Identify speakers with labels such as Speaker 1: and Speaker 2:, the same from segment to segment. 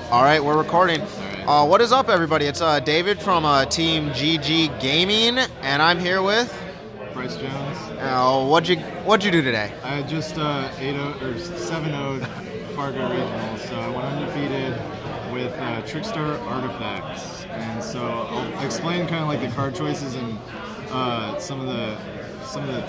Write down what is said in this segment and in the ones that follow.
Speaker 1: All right, we're recording.
Speaker 2: All right.
Speaker 1: What is up, everybody? It's David from T.G.G Gaming, and I'm here with
Speaker 2: Bryce Jones.
Speaker 1: What'd you do today?
Speaker 2: I just 7-0'd Fargo regional, so I went undefeated with Trickstar Artifacts, and so I'll explain kind of like the card choices and some of the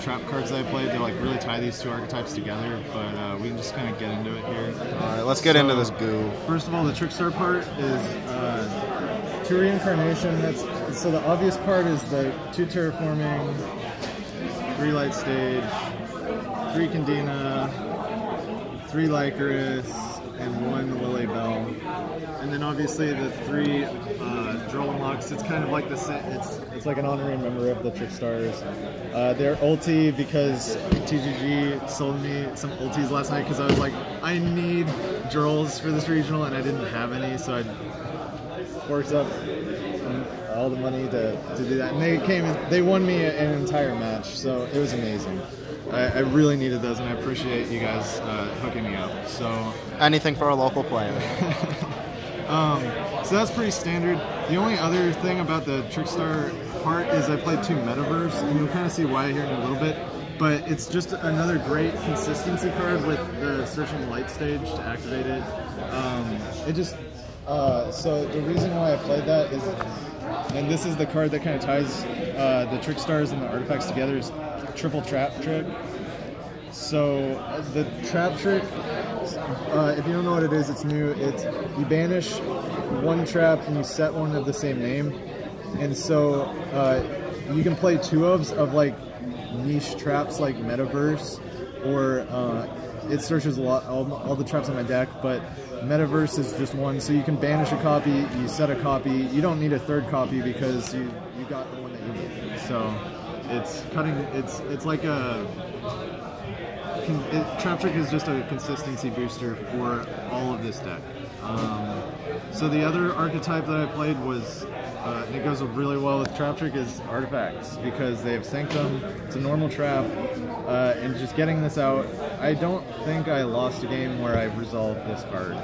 Speaker 2: trap cards that I played to like really tie these two archetypes together, but we can just kind of get into it here.
Speaker 1: All right, let's get into this goo.
Speaker 2: First of all, the Trickstar part is 2 reincarnation. So the obvious part is the 2 terraforming, 3 light stage, 3 Candina, 3 Lycoris, and 1 Lily Bell. And then obviously the 3 drill unlocks. It's kind of like it's like an honorary member of the Trickstars. They're ulti because T.G.G sold me some ultis last night because I was like, I need drills for this regional and I didn't have any, so I forked up all the money to do that. And they won me an entire match, so it was amazing. I really needed those, and I appreciate you guys hooking me up. So
Speaker 1: anything for a local player.
Speaker 2: So that's pretty standard. The only other thing about the Trickstar part is I played 2 Metaverse, and you'll kind of see why here in a little bit. But it's just another great consistency card with the Searching Light stage to activate it. So the reason why I played that is, and this is the card that kind of ties the Trickstars and the artifacts together, is triple trap trick. So the trap trick, if you don't know what it is, it's new. It's you banish 1 trap and you set 1 of the same name, and so you can play 2 of like niche traps like Metaverse, or it searches all the traps on my deck, but Metaverse is just 1, so you can banish a copy, you set a copy, you don't need a 3rd copy because you got the one that you need. So it's like trap trick is just a consistency booster for all of this deck. So the other archetype that I played was, and it goes really well with trap trick, is artifacts, because they have Sanctum. It's a normal trap, and just getting this out, I don't think I lost a game where I resolved this card.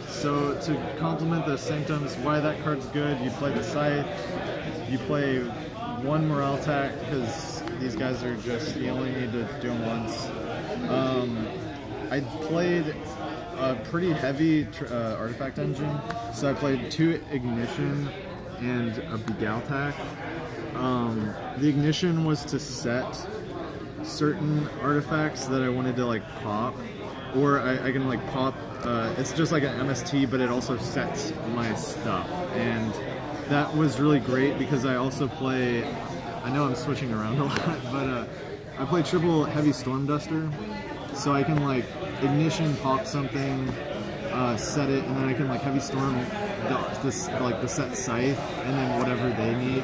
Speaker 2: So to complement the Sanctums, why that card's good, you play the Scythe, you play 1 Morale Attack, because these guys are just, you only need to do them once. I played a pretty heavy artifact engine, so I played 2 Ignition and a Begaltac. The Ignition was to set certain artifacts that I wanted to like pop, or I can like pop, it's just like an MST, but it also sets my stuff, and that was really great because I also play, I know I'm switching around a lot, but I play triple Heavy Storm Duster, so I can like Ignition, pop something, set it, and then I can like Heavy Storm the set Scythe, and then whatever they need,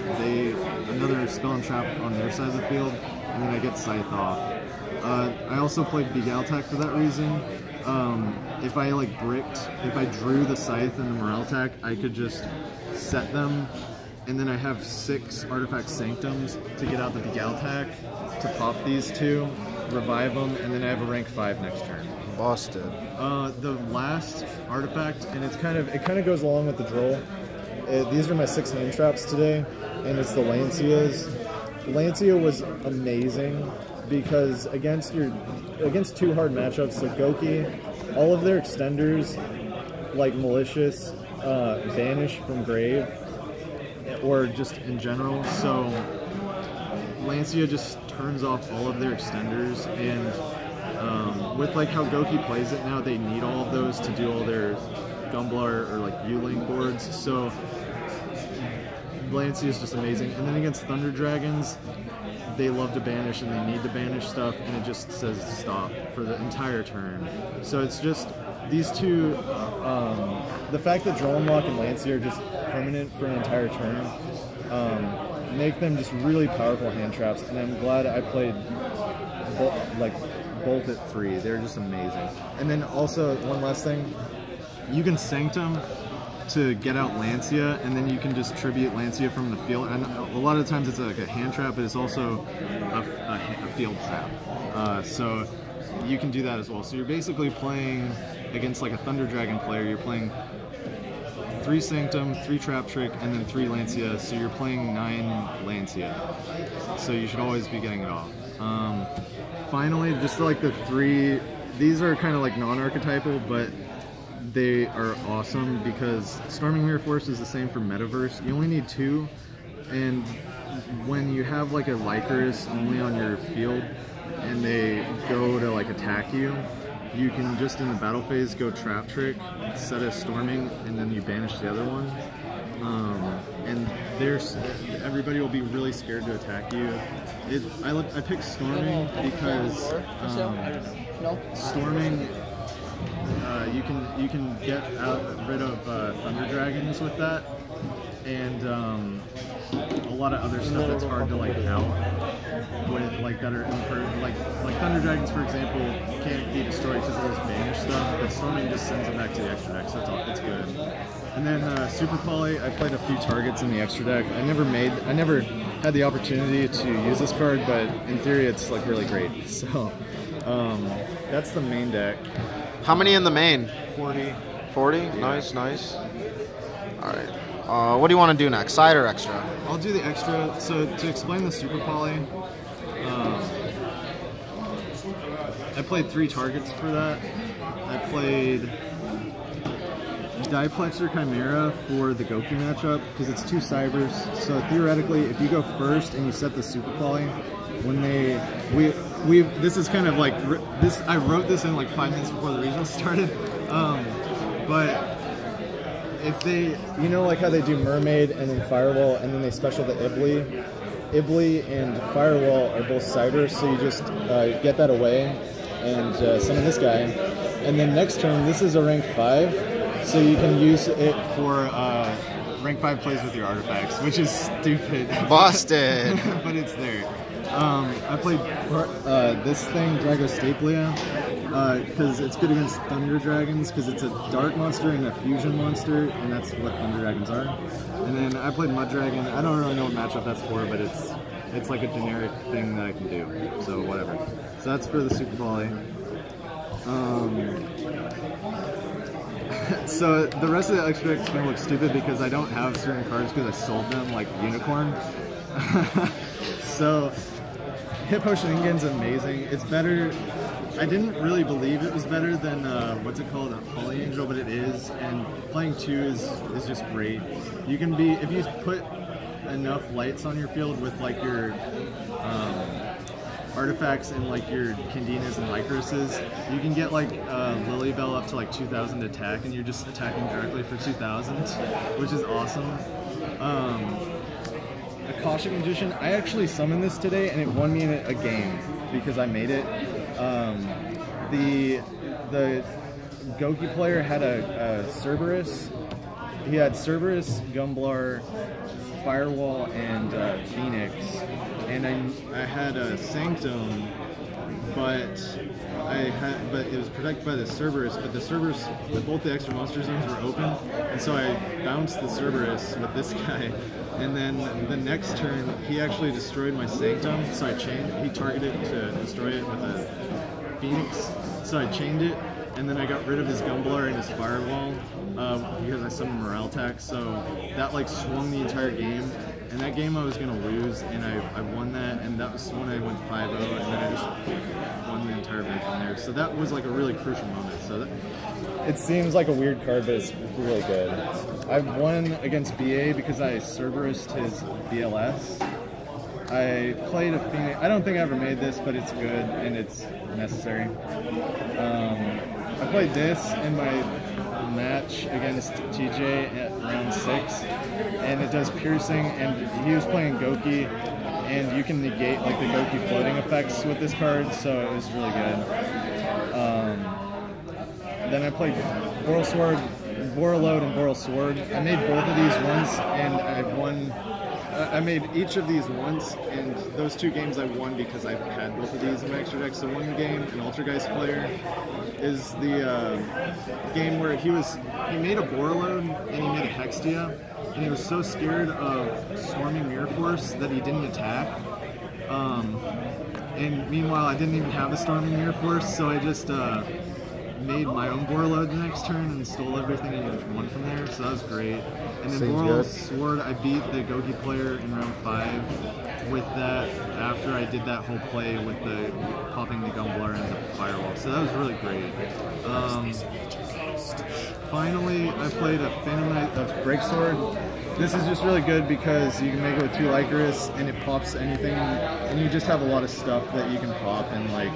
Speaker 2: another spell and trap on their side of the field, and then I get Scythe off. I also played Begaltac for that reason. If I like if I drew the Scythe and the Morale Attack, I could just set them, and then I have 6 Artifact Sanctums to get out the Begaltac to pop these 2, revive them, and then I have a rank 5 next turn.
Speaker 1: Busted.
Speaker 2: The last artifact, and it kind of goes along with the droll. These are my 6 name traps today, and it's the Lancias. Lancia was amazing because against 2 hard matchups, so Gouki, all of their extenders, like Malicious, banish from grave, or just in general, so Lancia just turns off all of their extenders, and with like how Gouki plays it now, they need all of those to do all their Gumblar or like U-Link boards, so Lancia is just amazing. And then against Thunder Dragons, they love to banish and they need to banish stuff, and it just says stop for the entire turn. So it's just these 2, the fact that Drill Unlock and Lancia are just permanent for an entire turn, make them just really powerful hand traps, and I'm glad I played both at free. They're just amazing. And then also, one last thing, you can Sanctum to get out Lancia, and then you can just tribute Lancia from the field. And a lot of times it's like a hand trap, but it's also a field trap. So you can do that as well. So you're basically playing against like a Thunder Dragon player, you're playing 3 Sanctum, 3 Trap Trick, and then 3 Lancia, so you're playing 9 Lancia. So you should always be getting it off. Finally, just like the 3, these are kind of like non-archetypal, but they are awesome because Storming Mirror Force is the same for Metaverse. You only need 2, and when you have like a Lycurus only on your field and they go to like attack you, you can just in the battle phase go Trap Trick, set a Storming, and then you banish the other one. And everybody will be really scared to attack you. I picked Storming because Storming, you can get rid of Thunder Dragons with that, and a lot of other stuff that's hard to like out with like that are like Thunder Dragons, for example, can't be destroyed because of those banish stuff, but Storming just sends them back to the extra deck, so it's good. And then Super Poly, I played a few targets in the extra deck. I never had the opportunity to use this card, but in theory it's like really great. So that's the main deck.
Speaker 1: How many in the main?
Speaker 2: 40.
Speaker 1: 40? Yeah. Nice, nice. Alright. What do you want to do next? Side or extra?
Speaker 2: I'll do the extra. So to explain the Super Poly, I played 3 targets for that. I played Diplexer Chimera for the Gouki matchup because it's 2 Cybers. So theoretically, if you go first and you set the Super Poly, when this is kind of like this. I wrote this in like 5 minutes before the regional started, but if they, you know, like how they do Mermaid and then Firewall and then they special the Ibli. Ibli and Firewall are both Cybers, so you just get that away and summon this guy. And then next turn, this is a rank 5, so you can use it for rank 5 plays with your artifacts, which is stupid.
Speaker 1: Busted!
Speaker 2: But it's there. I played this thing, Dragostaplia, because it's good against Thunder Dragons, because it's a dark monster and a fusion monster, and that's what Thunder Dragons are. And then I played Mud Dragon. I don't really know what matchup that's for, but it's like a generic thing that I can do, so whatever. So that's for the Super Poly. So the rest of the extra deck is going to look stupid because I don't have certain cards because I sold them, like Unicorn. So Hit Potion Ingen's amazing. It's better. I didn't really believe it was better than what's it called, a Poly Angel, but it is. And playing 2 is just great. You can be, if you put enough lights on your field with like your artifacts and like your Candinas and Lycruses, you can get like Lilybell up to like 2,000 attack, and you're just attacking directly for 2,000, which is awesome. Akashic Magician, I actually summoned this today and it won me a game because I made it. The Gouki player had a Cerberus. He had Cerberus, Gumblar, Firewall, and Phoenix. And I had a Sanctum, but it was protected by the Cerberus. But the Cerberus, both the extra monster zones were open, and so I bounced the Cerberus with this guy. And then the next turn, he actually destroyed my Sanctum, so I chained. He targeted to destroy it with a Phoenix, so I chained it, and then I got rid of his Gumblar and his Firewall because I summoned Morale Attack. So that like swung the entire game. And that game I was gonna lose, and I won that, and that was when I went 5-0, and then I just won the entire event from there. So that was like a really crucial moment. So it seems like a weird card, but it's really good. I've won against BA because I Cerberus'd his BLS. I played a Phoenix. I don't think I ever made this, but it's good and it's necessary. I played this in my match against T.G.G at round 6, and it does piercing, and he was playing Gouki, and you can negate like the Gouki floating effects with this card, so it was really good. Then I played Boral Sword, Borreload, and Boral Sword. I made both of these once, and I've won. I made each of these once, and those 2 games I won because I had both of these in my extra deck. So one game, an Altergeist player, is the game where he made a Borreload and he made a Hextia, and he was so scared of Storming Mirror Force that he didn't attack. And meanwhile, I didn't even have a Storming Mirror Force, so I just made my own boar load the next turn and stole everything and won from there, so that was great. And then Boral Sword, I beat the Gouki player in round 5 with that after I did that whole play with the popping the Gumbler and the Firewall, so that was really great. Finally, I played a Phantom Knight of Break Sword. This is just really good because you can make it with 2 Lycoris and it pops anything, and you just have a lot of stuff that you can pop, and like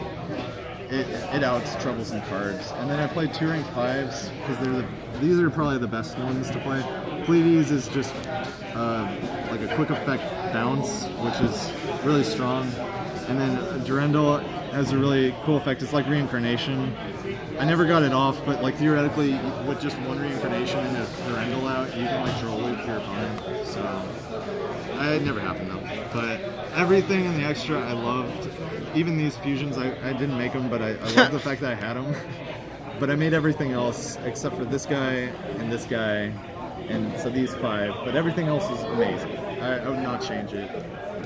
Speaker 2: it outs troublesome cards. And then I played 2 rank 5s because these are probably the best ones to play. Pleiades is just like a quick effect bounce, which is really strong. And then Durendal has a really cool effect. It's like reincarnation. I never got it off, but like theoretically, with just 1 reincarnation and a Durendal out, you can like draw loop your opponent. So it never happened though. But everything in the extra I loved. Even these fusions, I didn't make them, but I love the fact that I had them. But I made everything else except for this guy, and so these 5. But everything else is amazing. I would not change it.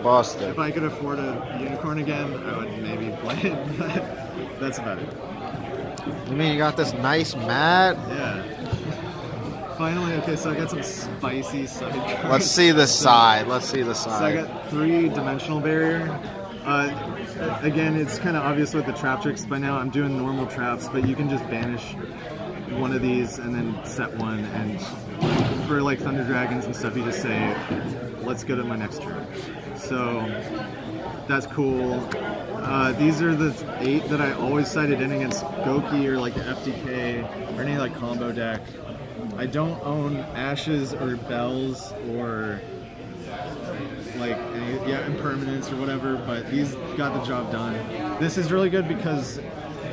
Speaker 1: Boston.
Speaker 2: If I could afford a unicorn again, I would maybe play it, but that's about it.
Speaker 1: You mean you got this nice mat?
Speaker 2: Yeah. Finally, okay, so I got some spicy side cards.
Speaker 1: Let's see the side. Let's see the side.
Speaker 2: So I got 3-dimensional barrier. Again, it's kind of obvious with the trap tricks by now. I'm doing normal traps, but you can just banish one of these and then set 1. And for like Thunder Dragons and stuff, you just say, let's go to my next turn. So that's cool. These are the 8 that I always sided in against Gouki or like the FDK or any like combo deck. I don't own Ashes or Bells or like impermanence or whatever, but these got the job done. This is really good because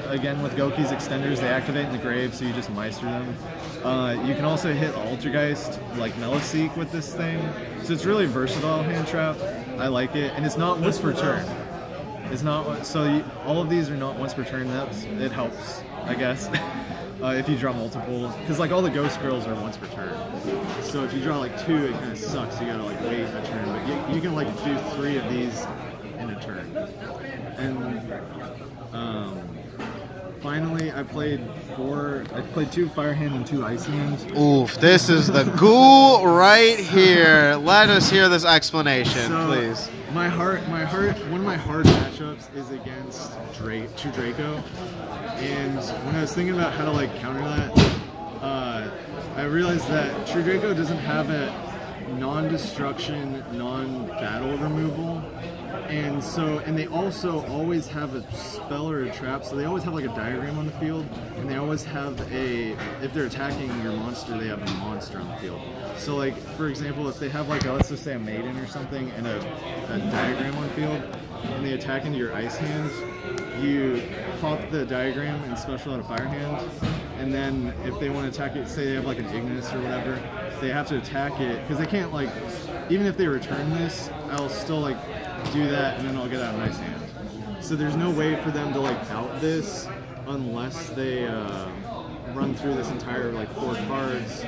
Speaker 2: again with Gouki's extenders, they activate in the grave, so you just Meister them. You can also hit Altergeist like Meloseek with this thing, so it's really versatile hand trap. I like it, and it's not once per turn. It's not so all of these are not once per turn. It helps, I guess. If you draw multiple, because like all the Ghost Girls are once per turn. So if you draw like 2, it kind of sucks. You gotta like wait a turn, but you can like do 3 of these in a turn. And finally, I played 2 Fire Hand and 2 Ice Hands.
Speaker 1: Oof, this is the ghoul right here. Let us hear this explanation, please.
Speaker 2: One of my hard matchups is against True Draco. And when I was thinking about how to like counter that, I realized that True Draco doesn't have a non-destruction, non-battle removal. And they also always have a spell or a trap, so they always have like a diagram on the field, and they always have if they're attacking your monster, they have a monster on the field. So like, for example, if they have like let's just say a maiden or something and a diagram on the field, and they attack into your ice hands, you pop the diagram and special out a fire hand, and then if they want to attack it, say they have like an Ignis or whatever, they have to attack it, because they can't like, even if they return this, I'll still like do that and then I'll get out an ice hand. So there's no way for them to like out this unless they run through this entire like 4 cards,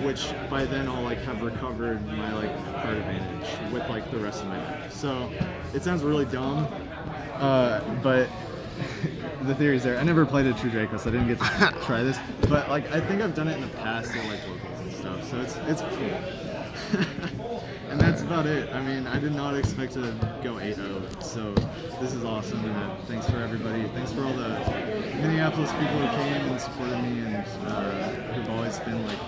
Speaker 2: which by then I'll like have recovered my like card advantage with like the rest of my deck. So it sounds really dumb, but the theory's there. I never played a True Draco, so I didn't get to try this, but like I think I've done it in the past at like locals and stuff, so it's cool. And that's about it. I mean, I did not expect to go 8-0, so this is awesome. And thanks for everybody. Thanks for all the Minneapolis people who came and supported me and who've always been like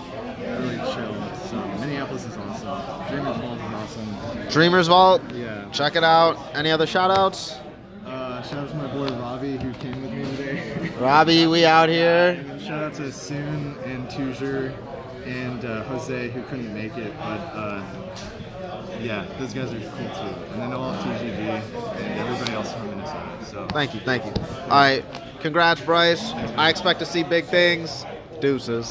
Speaker 2: really chill. So Minneapolis is awesome. Dreamers Vault is awesome.
Speaker 1: Dreamers Vault?
Speaker 2: Yeah.
Speaker 1: Check it out. Any other shout-outs?
Speaker 2: Shout out to my boy Robbie who came with me today.
Speaker 1: Robbie, we out here.
Speaker 2: And then shout out to Soon and Tujer and Jose who couldn't make it, but yeah, those guys are cool too. And then all of T.G.G and everybody else from Minnesota. So
Speaker 1: Thank you. All right, congrats, Bryce. I expect to see big things. Deuces.